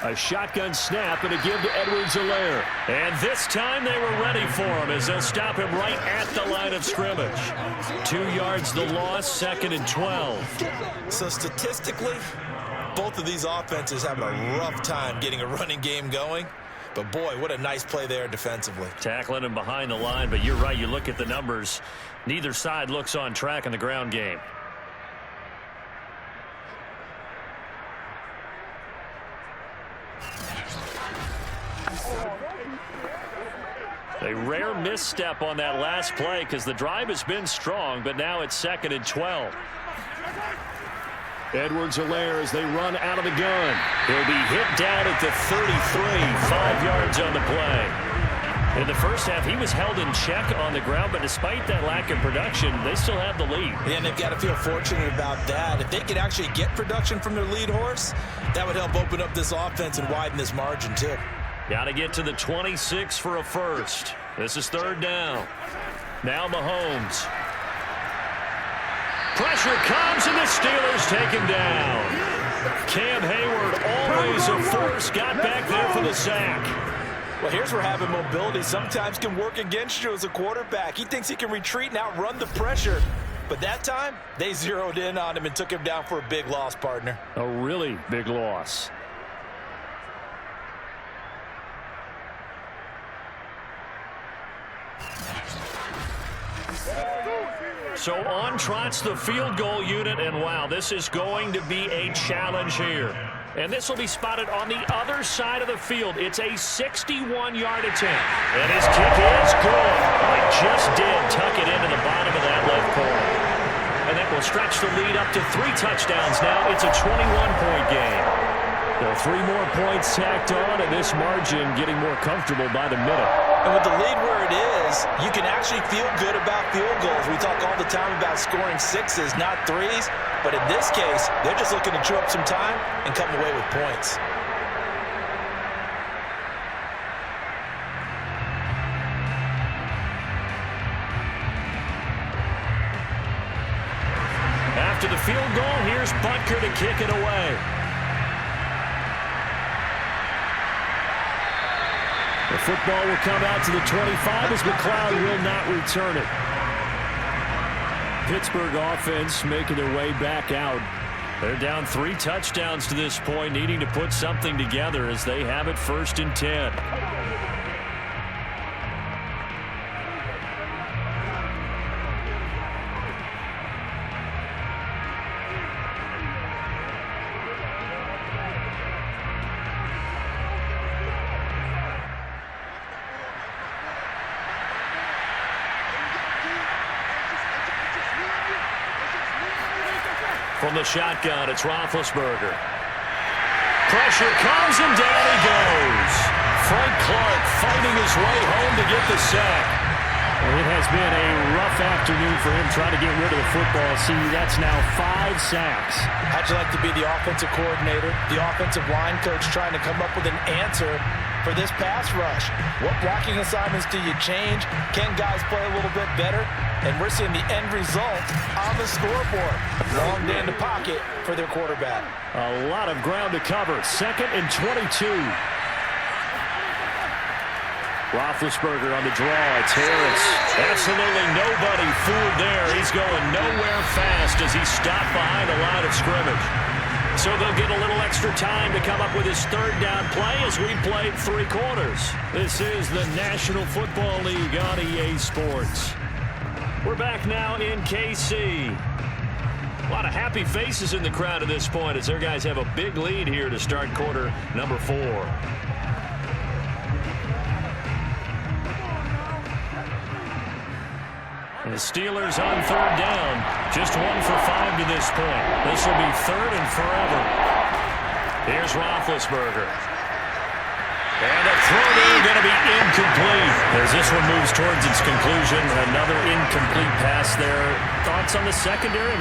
A shotgun snap and a give to Edwards-Helaire. And this time they were ready for him as they'll stop him right at the line of scrimmage. 2 yards the loss, 2nd and 12. So statistically, both of these offenses having a rough time getting a running game going. But boy, what a nice play there defensively. Tackling him behind the line, but you're right, you look at the numbers. Neither side looks on track in the ground game. A rare misstep on that last play because the drive has been strong, but now it's 2nd and 12. Edwards-Helaire as they run out of the gun. He'll be hit down at the 33, 5 yards on the play. In the first half, he was held in check on the ground, but despite that lack of production, they still have the lead. Yeah, and they've got to feel fortunate about that. If they could actually get production from their lead horse, that would help open up this offense and widen this margin too. Got to get to the 26 for a first. This is 3rd down. Now Mahomes. Pressure comes, and the Steelers take him down. Cam Hayward, always a force, got back there for the sack. Well, here's where having mobility sometimes can work against you as a quarterback. He thinks he can retreat and outrun the pressure. But that time, they zeroed in on him and took him down for a big loss, partner. A really big loss. So on trots the field goal unit, and wow, this is going to be a challenge here. And this will be spotted on the other side of the field. It's a 61-yard attempt. And his kick is good. Oh, he just did tuck it into the bottom of that left corner. And that will stretch the lead up to 3 touchdowns now. It's a 21-point game. There are 3 more points tacked on, and this margin getting more comfortable by the minute. And with the lead where it is, you can actually feel good about field goals. We talk all the time about scoring 6s, not 3s. But in this case, they're just looking to chew up some time and come away with points. After the field goal, here's Butker to kick it away. The football will come out to the 25 as McLeod will not return it. Pittsburgh offense making their way back out. They're down 3 touchdowns to this point, needing to put something together as they have it 1st and 10. From the shotgun, it's Roethlisberger. Pressure comes, and down he goes. Frank Clark fighting his way home to get the sack. Well, it has been a rough afternoon for him trying to get rid of the football. See, that's now 5 sacks. How'd you like to be the offensive coordinator, the offensive line coach trying to come up with an answer for this pass rush? What blocking assignments do you change? Can guys play a little bit better? And we're seeing the end result on the scoreboard. Long day in the pocket for their quarterback. A lot of ground to cover. 2nd and 22. Roethlisberger on the draw. It's Harris. Absolutely nobody fooled there. He's going nowhere fast as he stopped behind the line of scrimmage. So they'll get a little extra time to come up with his 3rd down play as we played 3 quarters. This is the National Football League on EA Sports. We're back now in KC. A lot of happy faces in the crowd at this point as their guys have a big lead here to start quarter number 4. And the Steelers on 3rd down. Just 1 for 5 to this point. This will be 3rd and forever. Here's Roethlisberger. And the throw there going to be incomplete as this one moves towards its conclusion. Another incomplete pass there. Thoughts on the secondary?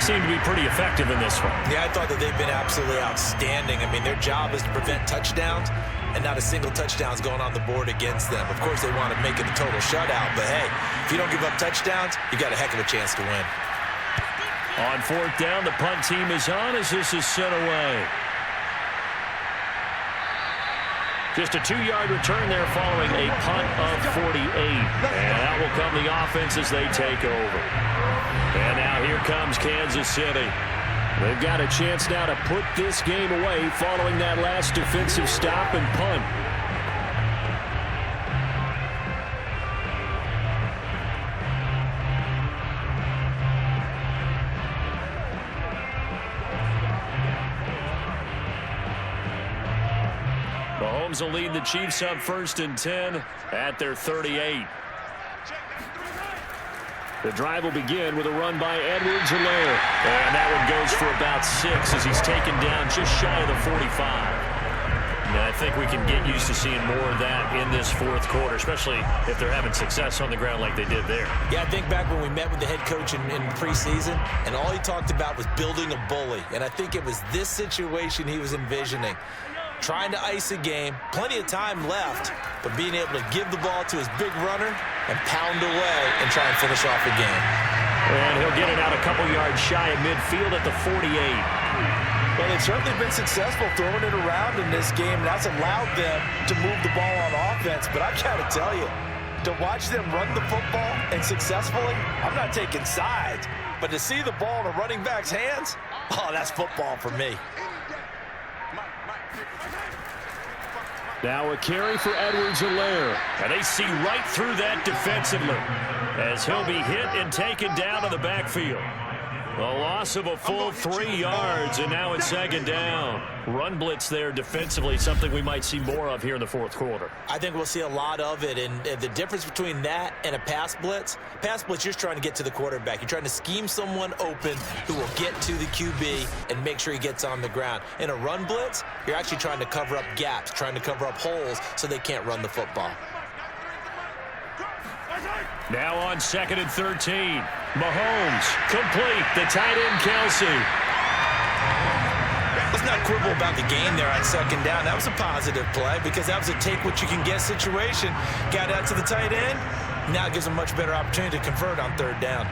Seem to be pretty effective in this one. Yeah, I thought that they've been absolutely outstanding. I mean, their job is to prevent touchdowns, and not a single touchdown is going on the board against them. Of course, they want to make it a total shutout, but hey, if you don't give up touchdowns, you got a heck of a chance to win. On 4th down, the punt team is on as this is sent away. Just a 2-yard return there following a punt of 48. And out will come the offense as they take over. And now here comes Kansas City. They've got a chance now to put this game away following that last defensive stop and punt. Mahomes will lead the Chiefs up 1st and 10 at their 38. The drive will begin with a run by Edwards-Helaire. And that one goes for about 6 as he's taken down just shy of the 45. And I think we can get used to seeing more of that in this 4th quarter, especially if they're having success on the ground like they did there. Yeah, I think back when we met with the head coach in preseason, and all he talked about was building a bully. And I think it was this situation he was envisioning. Trying to ice a game, plenty of time left, but being able to give the ball to his big runner and pound away and try and finish off the game. And he'll get it out a couple yards shy of midfield at the 48. Well, they've certainly been successful throwing it around in this game, and that's allowed them to move the ball on offense. But I've got to tell you, to watch them run the football and successfully, I'm not taking sides, but to see the ball in a running back's hands, oh, that's football for me. Now a carry for Edwards-Helaire. And they see right through that defensively as he'll be hit and taken down in the backfield. A loss of a full 3 yards, and now it's 2nd down. Run blitz there defensively, something we might see more of here in the 4th quarter. I think we'll see a lot of it, and the difference between that and a pass blitz, you're just trying to get to the quarterback. You're trying to scheme someone open who will get to the QB and make sure he gets on the ground. In a run blitz, you're actually trying to cover up gaps, trying to cover up holes so they can't run the football. Now on 2nd and 13. Mahomes complete. The tight end, Kelsey. Let's not quibble about the game there on 2nd down. That was a positive play because that was a take-what-you-can-get situation. Got out to the tight end. Now it gives them a much better opportunity to convert on 3rd down.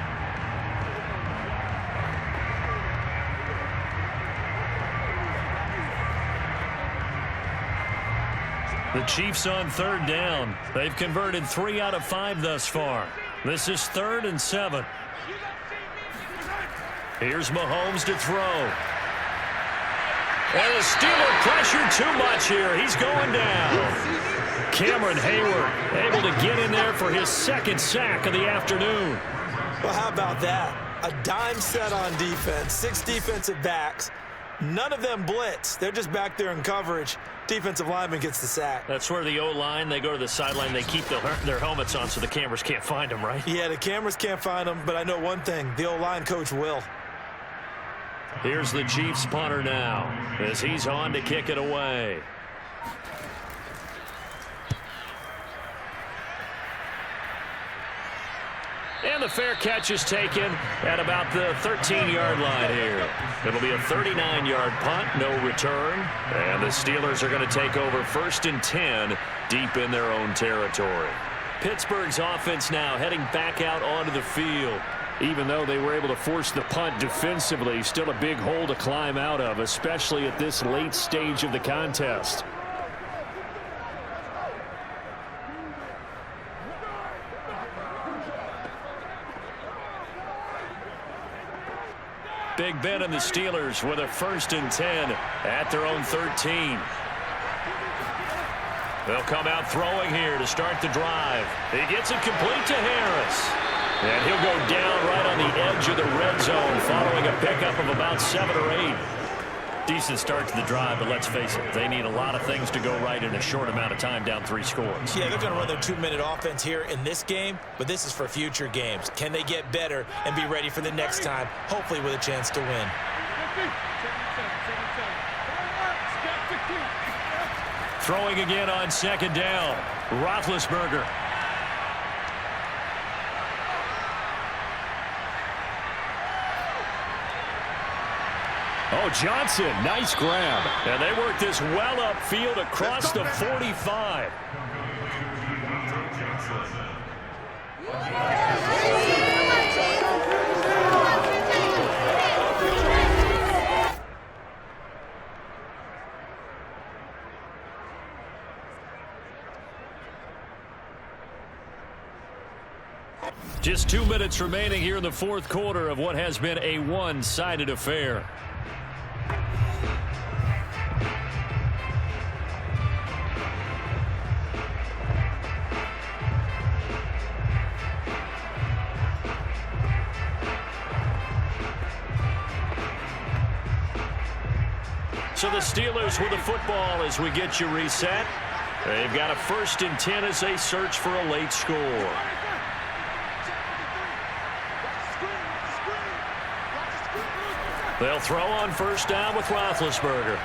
The Chiefs on 3rd down. They've converted 3 out of 5 thus far. This is 3rd and 7. Here's Mahomes to throw. And the Steeler pressure too much here. He's going down. Cameron Hayward able to get in there for his 2nd sack of the afternoon. Well, how about that? A dime set on defense, 6 defensive backs. None of them blitz. They're just back there in coverage. Defensive lineman gets the sack. That's where the O-line, they go to the sideline, they keep their helmets on so the cameras can't find them, right? Yeah, the cameras can't find them, but I know one thing. The O-line coach will. Here's the Chiefs punter now as he's on to kick it away. And the fair catch is taken at about the 13-yard line here. It'll be a 39-yard punt, no return. And the Steelers are going to take over 1st and 10 deep in their own territory. Pittsburgh's offense now heading back out onto the field. Even though they were able to force the punt defensively, still a big hole to climb out of, especially at this late stage of the contest. Big Ben and the Steelers with a 1st and 10 at their own 13. They'll come out throwing here to start the drive. He gets it complete to Harris. And he'll go down right on the edge of the red zone following a pickup of about 7 or 8. Decent start to the drive, but let's face it, they need a lot of things to go right in a short amount of time, down 3 scores. Yeah, they're going to run their 2-minute offense here in this game, but this is for future games. Can they get better and be ready for the next time, hopefully with a chance to win? Throwing again on 2nd down. Roethlisberger. Oh, Johnson, nice grab. And they work this well upfield across the 45. Just 2 minutes remaining here in the fourth quarter of what has been a one-sided affair. So the Steelers with the football as we get you reset. They've got a 1st and 10 as they search for a late score. They'll throw on 1st down with Roethlisberger.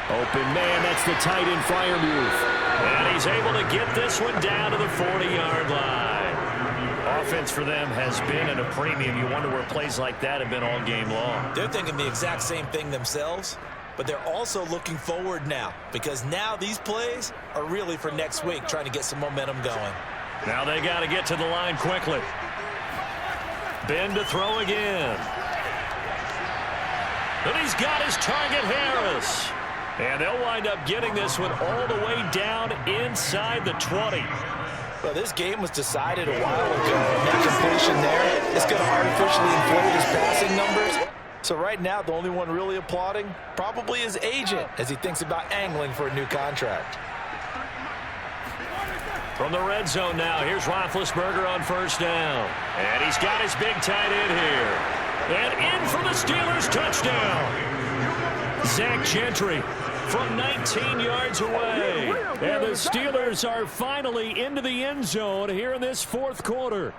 Open man, that's the tight end fire move. And he's able to get this one down to the 40-yard line. Offense for them has been at a premium. You wonder where plays like that have been all game long. They're thinking the exact same thing themselves, but they're also looking forward now because now these plays are really for next week, trying to get some momentum going. Now they got to get to the line quickly. Ben to throw again. And he's got his target, Harris. And they'll wind up getting this one all the way down inside the 20. Well, this game was decided a while ago. And that completion there is going to artificially inflate his passing numbers. So right now, the only one really applauding probably his agent as he thinks about angling for a new contract. From the red zone now, here's Roethlisberger on 1st down. And he's got his big tight end here. And in for the Steelers, touchdown. Zach Gentry from 19 yards away. And the Steelers are finally into the end zone here in this fourth quarter.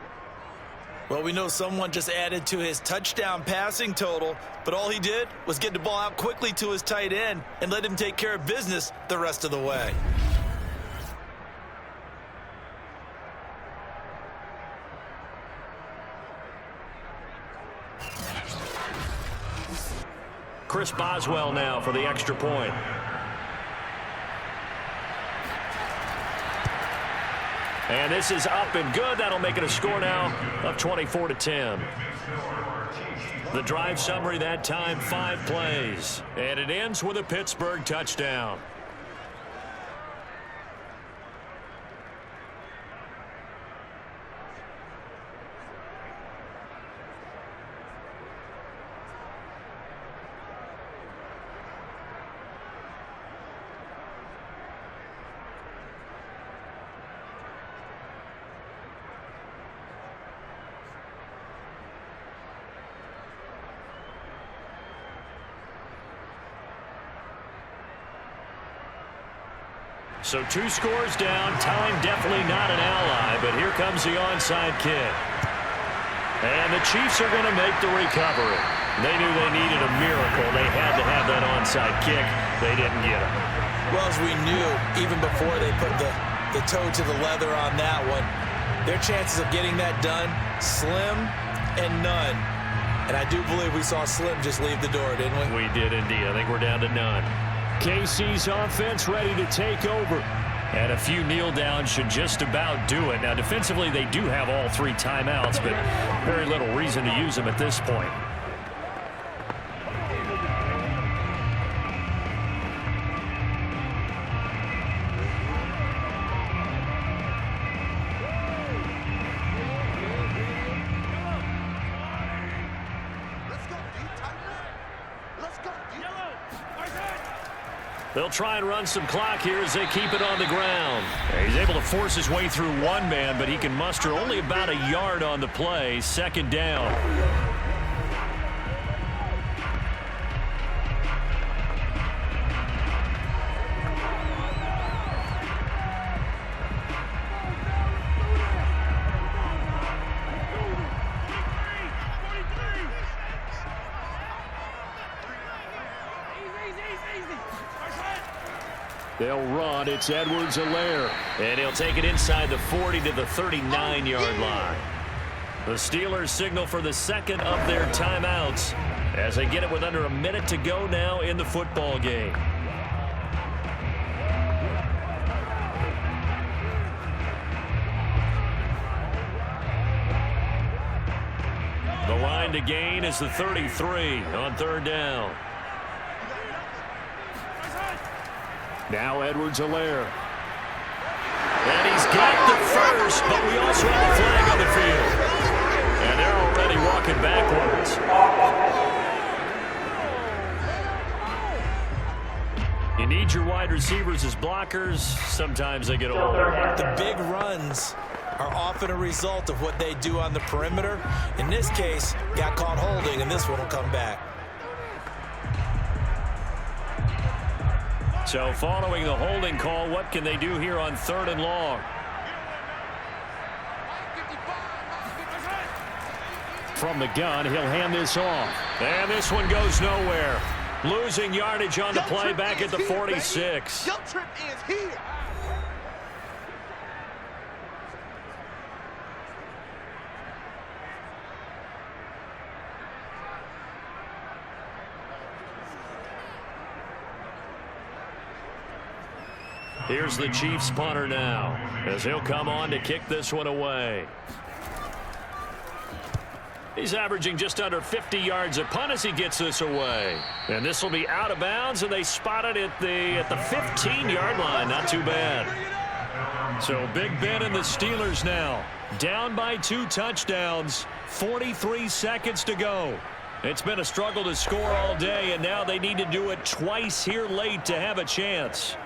Well, we know someone just added to his touchdown passing total, but all he did was get the ball out quickly to his tight end and let him take care of business the rest of the way. Chris Boswell now for the extra point. And this is up and good. That'll make it a score now of 24-10. The drive summary that time, 5 plays. And it ends with a Pittsburgh touchdown. So 2 scores down, time definitely not an ally, but here comes the onside kick. And the Chiefs are going to make the recovery. They knew they needed a miracle. They had to have that onside kick. They didn't get it. Well, as we knew, even before they put the toe to the leather on that one, their chances of getting that done, slim and none. And I do believe we saw Slim just leave the door, didn't we? We did indeed. I think we're down to none. KC's offense ready to take over. And a few kneel downs should just about do it. Now, defensively, they do have all 3 timeouts, but very little reason to use them at this point. They'll try and run some clock here as they keep it on the ground. He's able to force his way through 1 man, but he can muster only about a yard on the play. 2nd down. They'll run. It's Edwards-Helaire. And he'll take it inside the 40 to the 39-yard line. The Steelers signal for the 2nd of their timeouts as they get it with under a minute to go now in the football game. The line to gain is the 33 on 3rd down. Now Edwards-Helaire. And he's got the first, but we also have a flag on the field. currently walking backwards. You need your wide receivers as blockers. Sometimes they get old. The big runs are often a result of what they do on the perimeter. In this case, got caught holding, and this one will come back. So following the holding call, what can they do here on 3rd and long? From the gun, he'll hand this off. And this one goes nowhere. Losing yardage on the play back at the 46. Your trip ends here. Here's the Chiefs punter now, as he'll come on to kick this one away. He's averaging just under 50 yards a punt as he gets this away. And this will be out of bounds, and they spot it at the 15-yard line. Not too bad. So Big Ben and the Steelers now down by 2 touchdowns, 43 seconds to go. It's been a struggle to score all day, and now they need to do it twice here late to have a chance.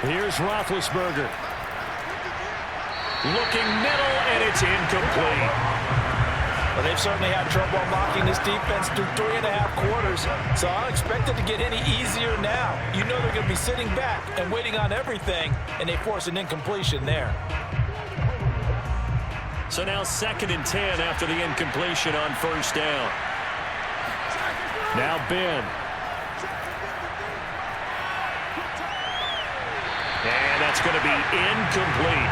Here's Roethlisberger. Looking middle, and it's incomplete. Well, they've certainly had trouble unlocking this defense through 3.5 quarters, so I don't expect it to get any easier now. You know they're going to be sitting back and waiting on everything, and they force an incompletion there. So now 2nd and 10 after the incompletion on 1st down. Now Ben. And that's going to be incomplete.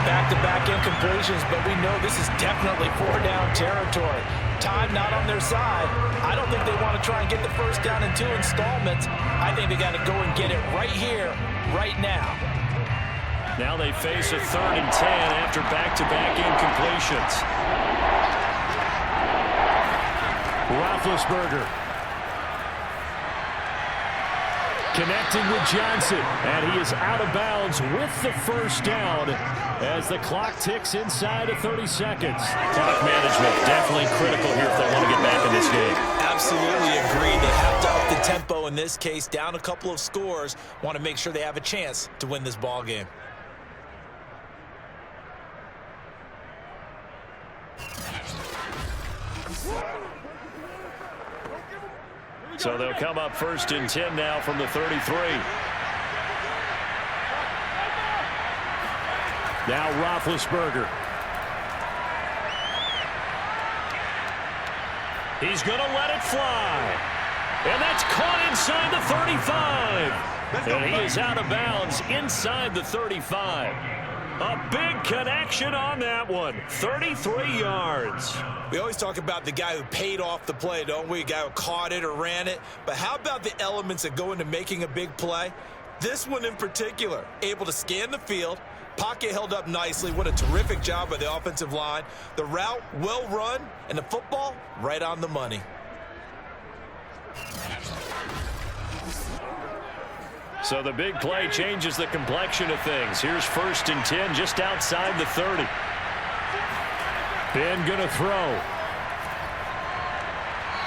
Back-to-back incompletions, but we know this is definitely 4-down territory. Time not on their side. I don't think they want to try and get the 1st down in 2 installments. I think they got to go and get it right here, right now. Now they face a 3rd and 10 after back-to-back incompletions. Roethlisberger. Connecting with Johnson, and he is out of bounds with the 1st down as the clock ticks inside of 30 seconds. Clock management definitely critical here if they want to get back in this game. Absolutely agree. They have to up the tempo in this case, down a couple of scores. Want to make sure they have a chance to win this ball game. So they'll come up 1st and 10 now from the 33. Now Roethlisberger. He's going to let it fly. And that's caught inside the 35. And he is out of bounds inside the 35. A big connection on that one. 33 yards. We always talk about the guy who paid off the play, don't we? A guy who caught it or ran it. But how about the elements that go into making a big play? This one in particular, able to scan the field. Pocket held up nicely. What a terrific job by the offensive line. The route well run, and the football right on the money. So the big play changes the complexion of things. Here's 1st and 10 just outside the 30. Ben going to throw.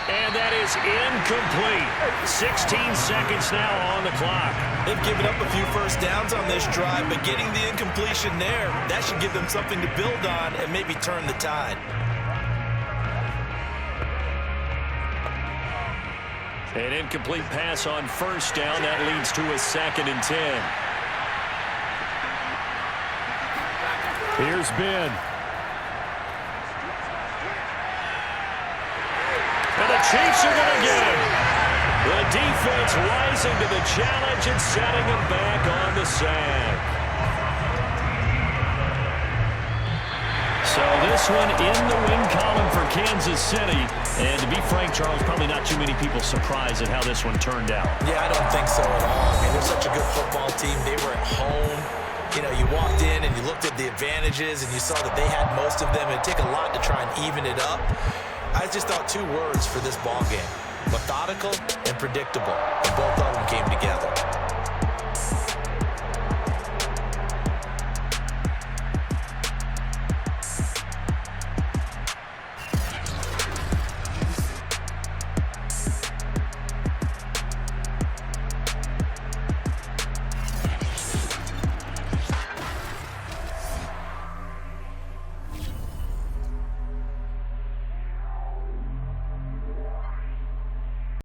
And that is incomplete. 16 seconds now on the clock. They've given up a few 1st downs on this drive, but getting the incompletion there, that should give them something to build on and maybe turn the tide. An incomplete pass on 1st down. That leads to a 2nd and 10. Here's Ben. And the Chiefs are going to get him. The defense rising to the challenge and setting him back on the sack. So this one in the win column for Kansas City. And to be frank, Charles, probably not too many people surprised at how this one turned out. Yeah, I don't think so at all. I mean, they're such a good football team. They were at home. You know, you walked in and you looked at the advantages and you saw that they had most of them. It'd take a lot to try and even it up. I just thought 2 words for this ball game: methodical and predictable. And both of them came together.